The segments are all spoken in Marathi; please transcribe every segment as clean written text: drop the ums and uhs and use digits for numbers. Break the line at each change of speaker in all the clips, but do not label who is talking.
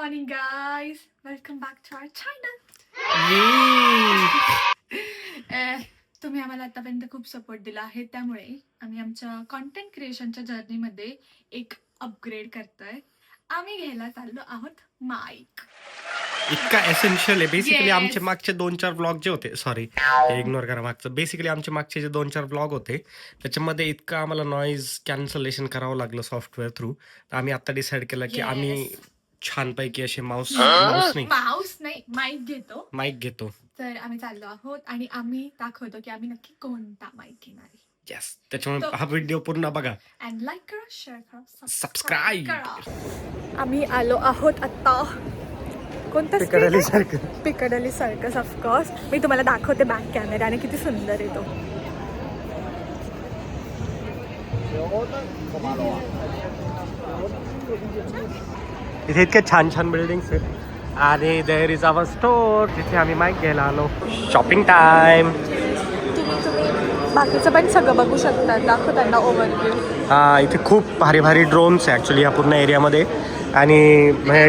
morning, guys. Welcome back to our channel. तुम्ही आम्हाला आतापर्यंत खूप सपोर्ट दिला आहे, त्यामुळे आम्ही आमच्या कंटेंट क्रिएशनच्या जर्नीमध्ये एक अपग्रेड करतोय. आम्ही घ्यायला चाललो आहोत माईक.
इतका एसेन्शियल आहे. Basically
Yes.
आमचे मागचे 2-4 व्लॉग जे होते, सॉरी इग्नोर करा मागचं. बेसिकली आमचे मागचे जे 2-4 व्लॉग होते त्याच्यामध्ये इतकं आम्हाला नॉईज कॅन्सलेशन करावं लागलं सॉफ्टवेअर थ्रू. तर आम्ही आता डिसाईड केलं की आम्ही छानपैकी असे माऊस
नाही माईक घेतो.
माईक घेतो.
तर आम्ही चाललो आहोत आणि आम्ही दाखवतो की आम्ही नक्की कोणता माईक घेणार आहे.
येस, त्याच्यामुळे हा व्हिडिओ पूर्ण बघा.
अँड लाईक करा, शेअर करा,
सबस्क्राईब
करा. आम्ही आलो आहोत आता कोणतं पिकडली सर्कस. ऑफकोर्स मी तुम्हाला दाखवते बॅक कॅमेराने किती सुंदर आहे तो.
इथे इतके छान छान बिल्डिंग्स आहेत आणि देअर इज अवर स्टोर, जिथे आम्ही माईक घ्यायला आलो. Shopping time.
तुम्ही बाकीचं पण सगळं बघू शकता, दाखव त्यांना ओव्हरव्ह्यू.
हा, इथे खूप भारी भारी ड्रोन्स आहे ॲक्च्युली या पूर्ण एरियामध्ये. आणि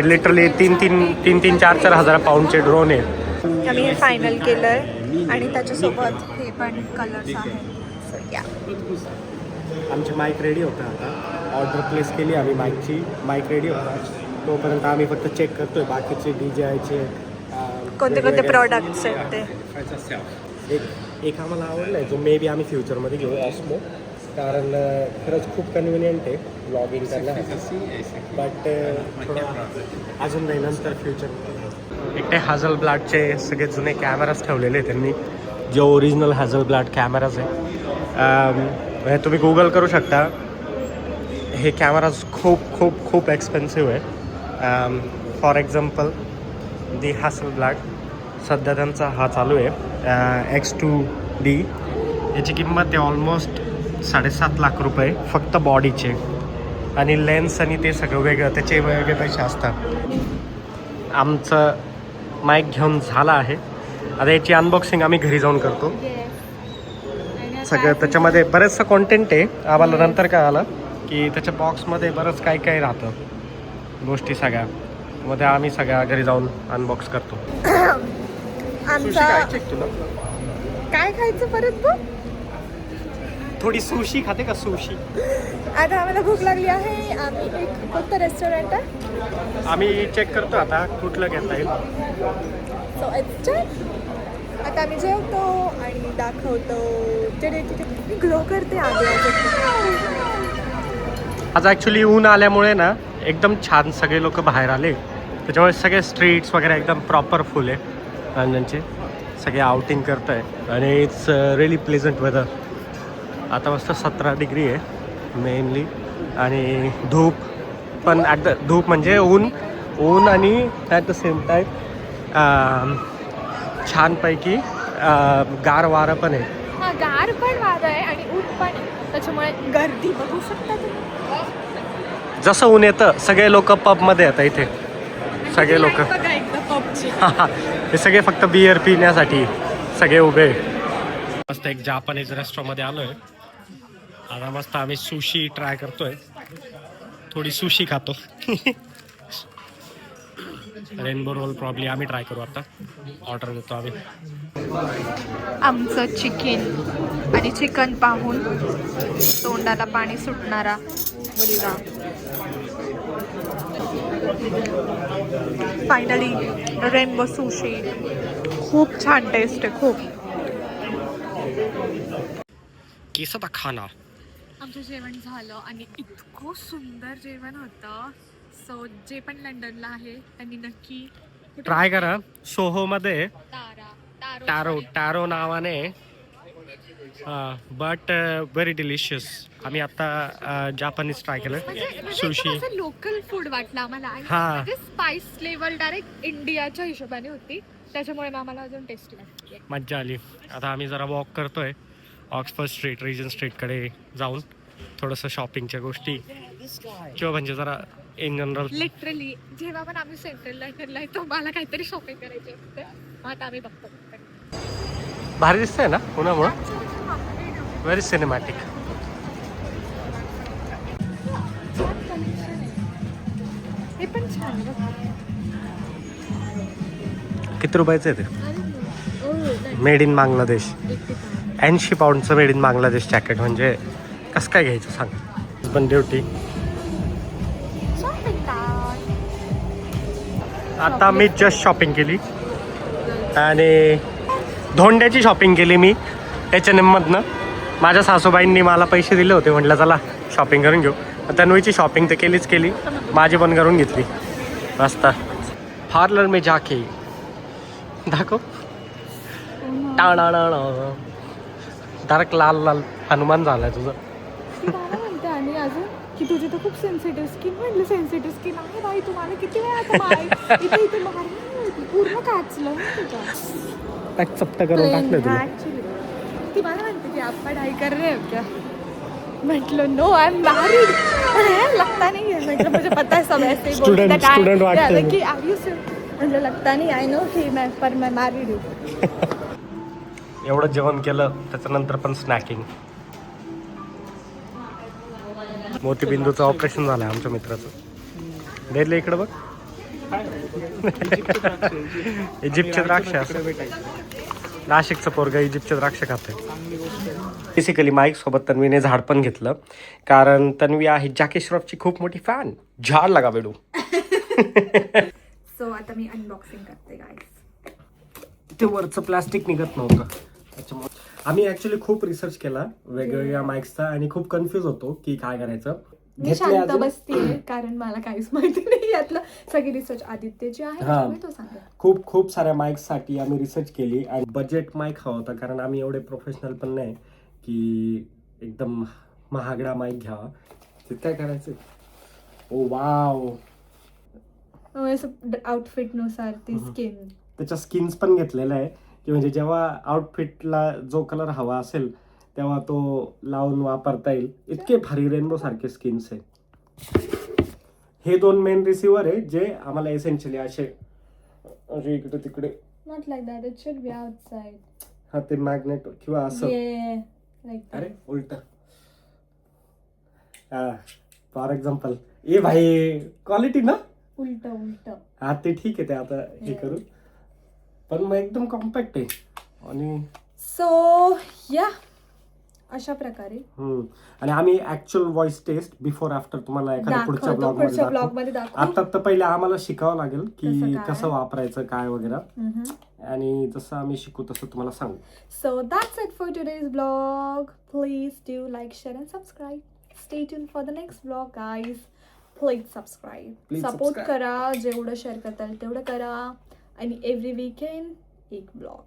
लिटरली 3,000-4,000 हजार पाऊंडचे ड्रोन आहेत.
आम्ही हे फायनल केलं आहे आणि त्याच्यासोबत हे पण कलर्स आहेत. सो या,
आमची माईक रेडी होता. आता ऑर्डर प्लेस केली आम्ही माईकची. माईक रेडी होता, तोपर्यंत आम्ही फक्त चेक करतोय बाकीचे DJIचे
कोणते कोणते प्रॉडक्ट्स आहेत ते.
एक आम्हाला आवडला आहे जो मे बी आम्ही फ्युचरमध्ये घेऊ, ऑस्मो. कारण खरंच खूप कन्व्हिनियंट आहे ब्लॉगिंग करण्यासाठी. बट थोडं अजून नाही, नंतर फ्युचर. एक ते हॅझलब्लॅडचे सगळे जुने कॅमेराज ठेवलेले आहेत त्यांनी, जे ओरिजिनल हॅझलब्लॅड कॅमेराज आहे. तुम्ही गुगल करू शकता. हे कॅमेराज खूप खूप खूप एक्सपेन्सिव्ह आहे. फॉर एक्झाम्पल दी हॅझलब्लॅड, सध्या त्यांचा हा चालू आहे X2D. याची किंमत आहे ऑलमोस्ट 7.5 लाख रुपये फक्त बॉडीचे. आणि लेन्स आणि ते सगळं वेगळं, त्याचे वेगळे पैसे असतात. आमचं माईक घेऊन झालं आहे. आता याची अनबॉक्सिंग आम्ही घरी जाऊन करतो. सगळं त्याच्यामध्ये बरेचसं कॉन्टेंट आहे. आम्हाला नंतर काय आलं की त्याच्या बॉक्समध्ये बरंच काही काही राहतं गोष्टी सगळ्या. मध्ये आम्ही सगळ्या घरी जाऊन अनबॉक्स करतो. तुला
काय खायचं परत बघ.
थोडी सुशी खाते का? सुशी.
आता आम्हाला भूक लागली आहे. आम्ही एक कोणतं रेस्टॉरंट आहे
आम्ही चेक करतो आता कुठलं घेता येईल.
सो इट्स आता आम्ही जेवतो आणि दाखवतो. मी ग्लो करते आधी.
आज ॲक्च्युली ऊन आल्यामुळे ना एकदम छान सगळे लोक बाहेर आले, त्याच्यामुळे सगळे स्ट्रीट्स वगैरे एकदम प्रॉपर फुल आहे. आणि त्यांचे सगळे आउटिंग करत आहे आणि इट्स रिअली प्लेझंट वेदर. आता मस्त 17 डिग्री आहे मेनली. आणि धूप पण धूप म्हणजे ऊन आणि ॲट द सेम टाईम छानपैकी गार वारं पण आहे.
हा, गार पण वारं आहे आणि ऊन पण, त्याच्यामुळे गर्दी बघू शकता तुम्ही.
जसं ऊन येतं सगळे लोक पबमध्ये येतात. इथे सगळे लोक हे सगळे फक्त बियर पिण्यासाठी सगळे उभे. मस्त एक जापानीज रेस्टॉरंटमध्ये आलोय. आता मस्त आम्ही सुशी ट्राय करतोय. थोडी सुशी खातो. रेनबो रोल प्रॉब्ली आम्ही ट्राय करू. आता ऑर्डर देतो आम्ही.
आमचं चिकन आणि चिकन पाहून तोंडाला पाणी सुटणारा मुलगा. Finally rainbow sushi. खूप छान टेस्ट आहे, खूप.
कैसा था खाना?
आमचं जेवण झालं आणि इतकं सुंदर जेवण होतं. सो जे पण लंडनला आहे त्यांनी नक्की
ट्राय करा. सोहोमध्ये
टारो
टारो नावाने, बट व्हेरी डिलिशियस. आम्ही आता जापानीज ट्राय केलं सुशी.
लोकल फूड वाटलं आम्हाला.
हा,
स्पाइस लेवल डायरेक्ट इंडियाच्या हिशोबाने होती, त्याच्यामुळे आम्हाला अजून टेस्टी लागली.
मज्जा आली. आता आम्ही जरा वॉक करतोय ऑक्सफर्ड स्ट्रीट, रिजन स्ट्रीटकडे जाऊन थोडंसं शॉपिंगच्या गोष्टी, किंवा म्हणजे जरा इन जनरल.
लिटरली जेव्हा पण आम्ही सेंट्रल लंडनला येतो मला काहीतरी शॉपिंग करायची असते. आता आम्ही बघतो.
भारी दिसतंय ना उन्हामुळं. Very cinematic.
हे पण छान आहे बघ.
किती रुपयाचं आहे ते?
Oh,
made in Bangladesh. 80 पाऊंडचं मेड इन बांगलादेश जॅकेट. म्हणजे कसं काय घ्यायचं सांग. पण ड्युटी आता मी जस्ट शॉपिंग केली आणि धोंड्याची शॉपिंग केली मी H&Mमधनं. माझ्या सासूबाईंनी मला पैसे दिले होते, म्हटलं चला शॉपिंग करून घेऊ. तन्वीची शॉपिंग तर केलीच केली, माझी पण करून घेतली. मस्त. पार्लर में जाके दाखव. डार्क लाल लाल हनुमान झालाय तुझं.
मला म्हणते आणि अजून की तुझी तर खूप सेन्सिटिव्ह स्किन. म्हटलं सेन्सिटिव्ह स्किन आहे बाई, तुम्हाला किती वेळा आता बाई इथे इथे मारली होती, पूर्ण काचलं
टाक चपटा करून टाकलं तुला.
ऍक्च्युली ती मला म्हणते की आप पढ़ाई कर रहे हो क्या. म्हटलं नो आई एम मैरिड. लगता नहीं है. म्हटलं मुझे पता है सब ऐसे ही बोलते हैं.
स्टुडंट वाटतं
की आर यू सर. म्हटलं लगता नहीं, आई नो की मैं मैरिड हूँ.
एवढं जेवण केलं त्याच्यानंतर पण स्नॅकिंग. मोतीबिंदूचं ऑपरेशन झालंय आमच्या मित्राचं. डेरले इकडं बघ. इजिप्तचे द्राक्ष. नाशिकचं पोरगा इजिप्तचे द्राक्ष खाते. बेसिकली माईक सोबत तन्वीने झाड पण घेतलं, कारण तन्वी आहे जॅकी श्रॉफची खूप मोठी फॅन. झाड लगा बेडू.
सो आता मी अनबॉक्सिंग करते गाईस.
ते वरचं प्लास्टिक निघत नव्हतं त्याच्यामुळे आम्ही ऍक्च्युली खूप रिसर्च केला वेगवेगळ्या माईक्सचा आणि खूप कन्फ्युज होतो की काय करायचं.
मी शांत बसते कारण मला काहीच माहिती नाही यातलं. सगळी रिसर्च आदित्यची आहे, तो सांगा.
खूप खूप साऱ्या माईक्ससाठी आम्ही रिसर्च केली आणि बजेट माईक हवा होता, कारण आम्ही एवढे प्रोफेशनल पण नाही की एकदम महागडा माईक घ्यावा. ते काय करायचं. ओ वाव.
आउटफिट नुसार ती स्किन.
त्याच्या स्किन्स पण घेतलेला आहे की म्हणजे जेव्हा आउटफिटला जो कलर हवा असेल तेव्हा तो लावून वापरता येईल. इतके भारी रेनबो सारखे स्किन्स आहे. हे 2 मेन रिसिव्हर आहे जे आम्हाला एसेन्शियली असे इकडे तिकडे.
Not like that, it should be outside.
हा ते मॅग्नेट किंवा असं.
अरे
उलट. फॉर एक्झाम्पल ए भाई क्वालिटी ना
उलट उलट.
हा ते ठीक आहे. ते आता हे करू, पण मग एकदम कॉम्पॅक्ट आहे. आणि
सो या अशा प्रकारे.
आणि आम्ही actual voice test before after तुम्हाला एखाद्या पुढच्या ब्लॉग मध्ये दाखवू. आता तर पहिले आम्हाला शिकावं लागेल की कसं वापरायचं काय वगैरे, आणि जसं आम्ही शिकू तसं तुम्हाला सांगू.
So that's it for today's blog. Please do like, share and subscribe. Stay tune for the next blog guys. Please subscribe. Support करा, जेवढं शेअर करता येईल तेवढं करा. आणि एव्हरी वीकेंड एक ब्लॉग.